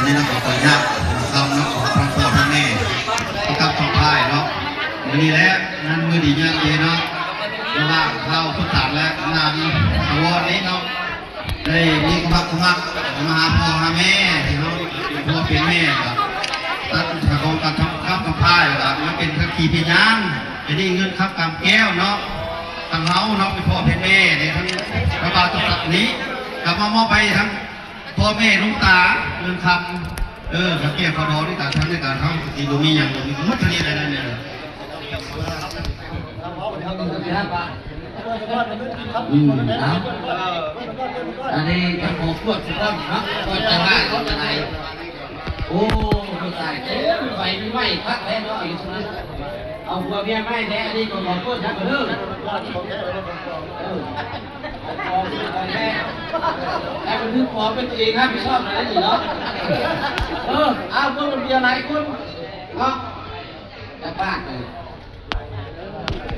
นนี้เราขออนุญาตทำนะขอพระพ่อพระแม่ที่กับทางค่ายเนาะวันนี้แล้วนั้นมือดีงานดีเนาะเพราะว่าเข้าทุกฐานและงานอวอร์ดนี้เนาะได้มีกำลังมาหาพ่อหาแม่ที่เขาพ่อเป็นแม่ครับตัดทางกองการทำข้าวกับพายครับมันเป็นขับขี่เป็นยางจะได้เงินครับกำแก้วเนาะทางเขาเนาะเป็นพ่อเป็นแม่เนี่ยทั้งพระบาทตรัสนี้กลับมามอบไปทั้งพ่อแม่ลุงตาเงินคำขับเกี่ยวเขาดอด้วยการทั้งในการทั้งตีดูมีอย่างมีมุดทะเลอะไรนั่นเนี่ยอันนี้จะขอพูดสุดยอดนะก็จะได้ก็จะได้โอ้ไม่ตายไฟไม่พักแท้เนาะอีกทีเอาหัวเมียไม่แท้อันนี้ก็ขอพูดชักเรื่องแต่เป็นนึกขอเป็นตัวเองครับไม่ชอบอะไรนี่เนาะเอาคุณมันมีอะไรคุณเนาะจะบ้าเลย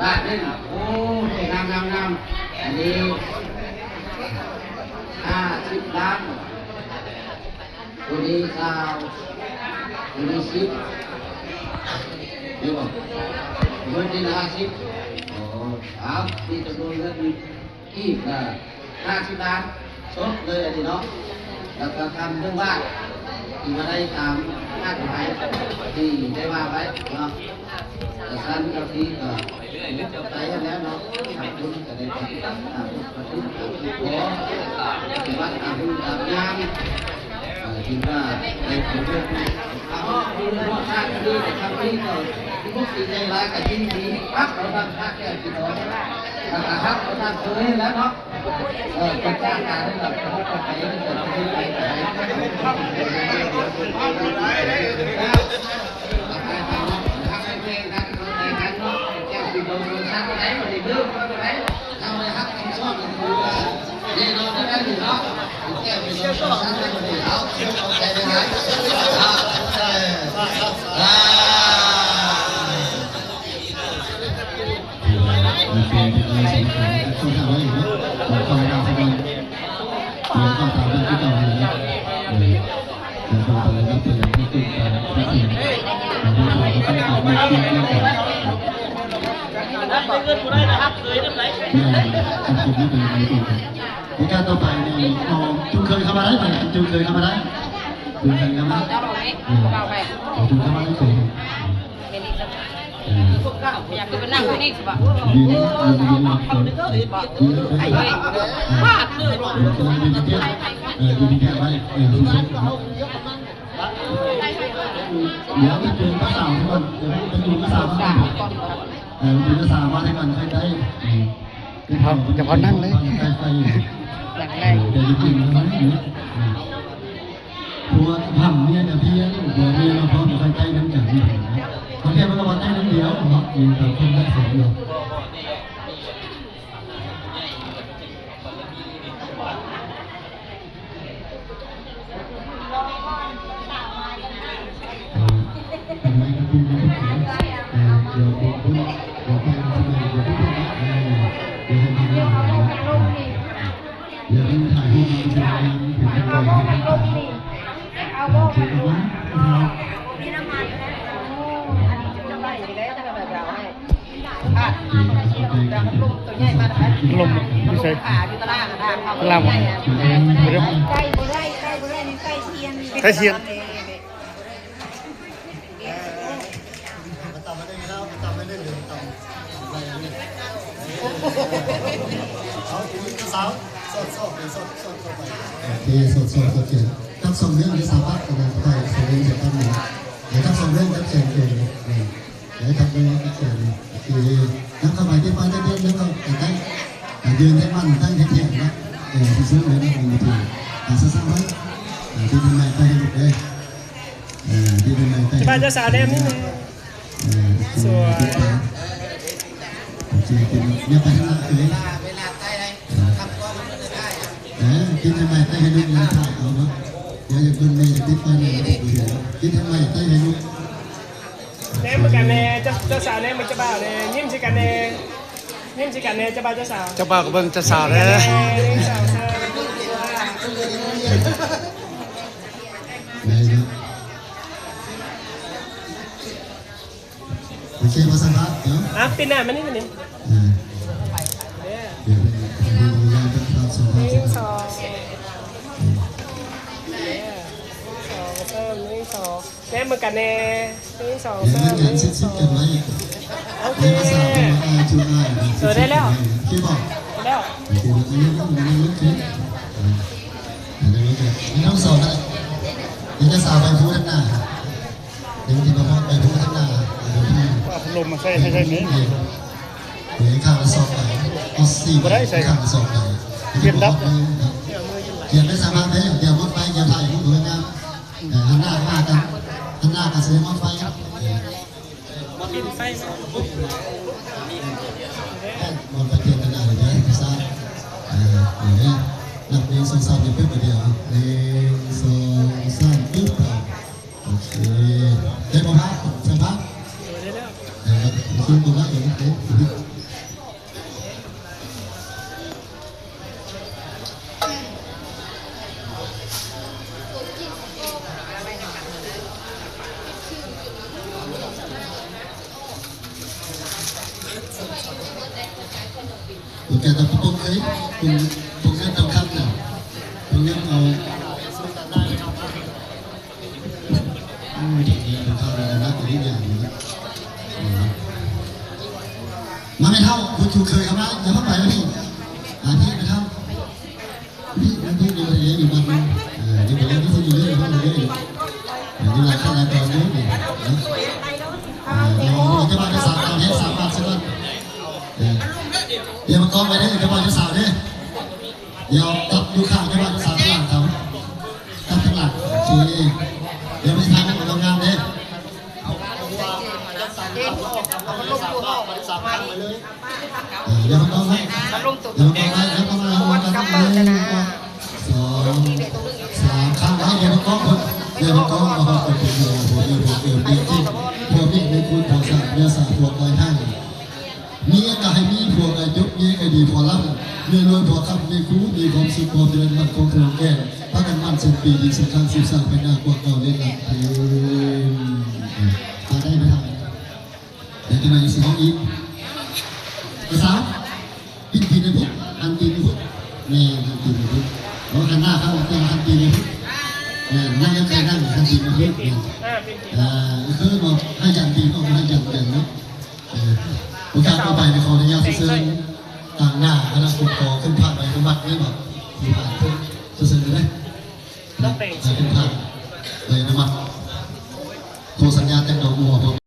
บ้าเลยโอ้งามอันนี้50 ล้านตัวนี้ตัวนี้10เดี๋ยวบอกเงินนี่50ครับที่จำนวนเงินอีก50 ล้านชดเลยอันนี้เนาะแล้วก็ทำเรื่องบ้านที่มาได้ตามค่าขายที่ได้ว่าไว้เนาะแต่สั้นเจ้าที่ก็ไปแล้วเนาะทำบุญก็ได้ทำประชุมขอในวัดทำบุญทำงานคิดว่าในผลเรื่องมีเรื่องชาติดีแต่ทำนี้ก็ทุกสิ่งในรายการที่ดีปั๊บเราทำชาติแก่ที่น้อยนะครับเราทำเคยแล้วเนาะเป็นจ้างการให้เราเขาไปไปในการต่อไปเนี่ยจุงเคยเข้ามาได้ไหมจุงเคยเข้ามาได้จุงเคยเข้ามาจุงเข้ามาได้เคยอยากไปนั่งที่นี่สิบ่ะยืนพลาดเลย ยืนแค่ไว้เดี๋ยวจะเป็นภาษาทุกคนเดี๋ยวจะดูภาษาทุกคนดูภาษาว่าให้มันใครได้จะพอนั่งเลยอย่างไรเดี๋ยวจะกินมันผัวทำเนี่ยแต่พี่ผัวเมียเราพร้อมจะใกล้น้ำอย่างนี้เขาแค่ว่าเราใกล้น้ำเดียวเนาะยืนแต่คนได้สองเดียวลมไม่ใช่ลำใกล้เชียงทั้งสองเรื่องที่สามารถกันไปสองเรื่องจะทำหนึ่งแต่ทั้งสองเรื่องจะเชิญเกินแต่ทำเรื่องจะเชิญคือทั้งเข้าไปที่ฟ้าได้แล้วก็ได้ยืนให้มันตั้งให้แข็งนะที่ซื้อเลยนะมีทีแต่สั้นๆไว้ที่ทำไมไปให้หมดเลยที่ทำไมไปที่บ้านเจ้าสาวเดมนี่ไงสวยเนี่ยไปข้างหน้าเลยคิดทำไมได้ให้ลูกเลี้ยงถ่ายเอาเนาะเดี๋ยวจะเป็นเมย์ติดไปเนี่ยคิดทำไมได้ให้ลูกเนมเหมือนกันเน่เจ้าสาวเนมเหมือนเจ้าบ่าวเน่ยิ้มสิกันเน่ยิ้มสิกันเน่เจ้าบ่าวเจ้าสาวเจ้าบ่าวกับเบิ้งเจ้าสาวเลย ได้เนาะโอเคมาสัมภาษณ์เนาะ ปีหน้ามันนี่มันนี่ เดี๋ยวดูงานเป็นความสัมพันธ์ 1 2 1 2 3 1 2แน่มือกันแน่1 2 เดี๋ยว 3 งานเซ็ตกันไว้ โอเค ภาษาเป็นอาจูอาที่บอก แล้ว โอเคอันนี้ต้องมีลึกขึ้นไม่ต้องสอบนะเดี๋ยวจะสาวไปพูดทั้งหน้าเดี๋ยวที่มาไปพูดทั้งหน้าเดี๋ยวที่ ลมมาใส่ให้นี้ เดี๋ยวข้างละสอบไปเอา4ข้างละสอบไปเตรียมรับเตรียมได้สามารถได้เดี๋ยวมดไฟเดี๋ยวถ่ายรูปด้วยนะหันหน้ามากันหันหน้ากันเสียมดไฟครับ บินไฟไหม มันไปเตรียมกันได้เลยนะพี่ซ่าอย่างนี้นับ1 2 3เดี๋ยวปึ๊บเดียว1 2 3ปึ๊บโอเคได้ป่ะครับสัมภาษณ์ ได้แล้ว คุณตัวละอย่างนี้ตัวแกต้องตุ้งเลยตุ้งเงินต้องคำน่ะตุ้งเงินเอาทีนี้มันเข้าเลยนะตัวนี้อย่างนี้มาไม่เท่าคุณถูกเคยครับนะอย่าเพิ่งไปนะพี่พี่ไม่เท่าพี่ดูอะไรอยู่บ้างดูอะไรที่คุณอยู่เรื่อยๆดูเวลาข้าวอะไรตอนนี้เนี่ยเราจะมาได้3 วันให้3 วันใช่ไหมเดี๋ยวมันกองไปได้จะมาจะสาวเนี่ยเดี๋ยวตับดูข้าวจะมาจะสาวข้างหลังเขาตับข้างหลังชี้เดี๋ยวไม่ทำให้มันงามเลยเดี๋ยวมันกองไปเดี๋ยวมันกองไปแล้วก็มากัน1 2 3ข้างไว้เดี๋ยวมันกองคนเดี๋ยวมันกองมาคนเป็นหัวที่พวกนี้ในคุณของสาวเนื้อสาวพวกลอยให้มีก็ให้มีพวกอายุมีก็ดีพอรับเมื่อรวยพอครับมีคู่มีความสุขความเจริญมันคงคงแก่พักกันมั่นเป็นปีดีสุดท้ายสืบเป็นหน้ากว่าเก่าเล่นหลักเพลงมาได้ไหมครับเดี๋ยวจะมาสิห้องอีกสาวปิดปีในพุทธอันปีในพุทธแม่อันปีในพุทธเราหันหน้าเข้าเตียงอันปีในพุทธนั่งยังไงนั่งอันปีในพุทธคือบอกให้ยันปีก็ให้ยันกันเนาะโอกาสต่อไปในขออนุญาตซึ่งต่างหน้าคณะกรรมการขึ้นผ่านไปอนุมัติไม่บอกที่ผ่านขึ้นซึ่งเลยขึ้นผ่านไปอนุมัติโทรสัญญาแต่งดอกบัว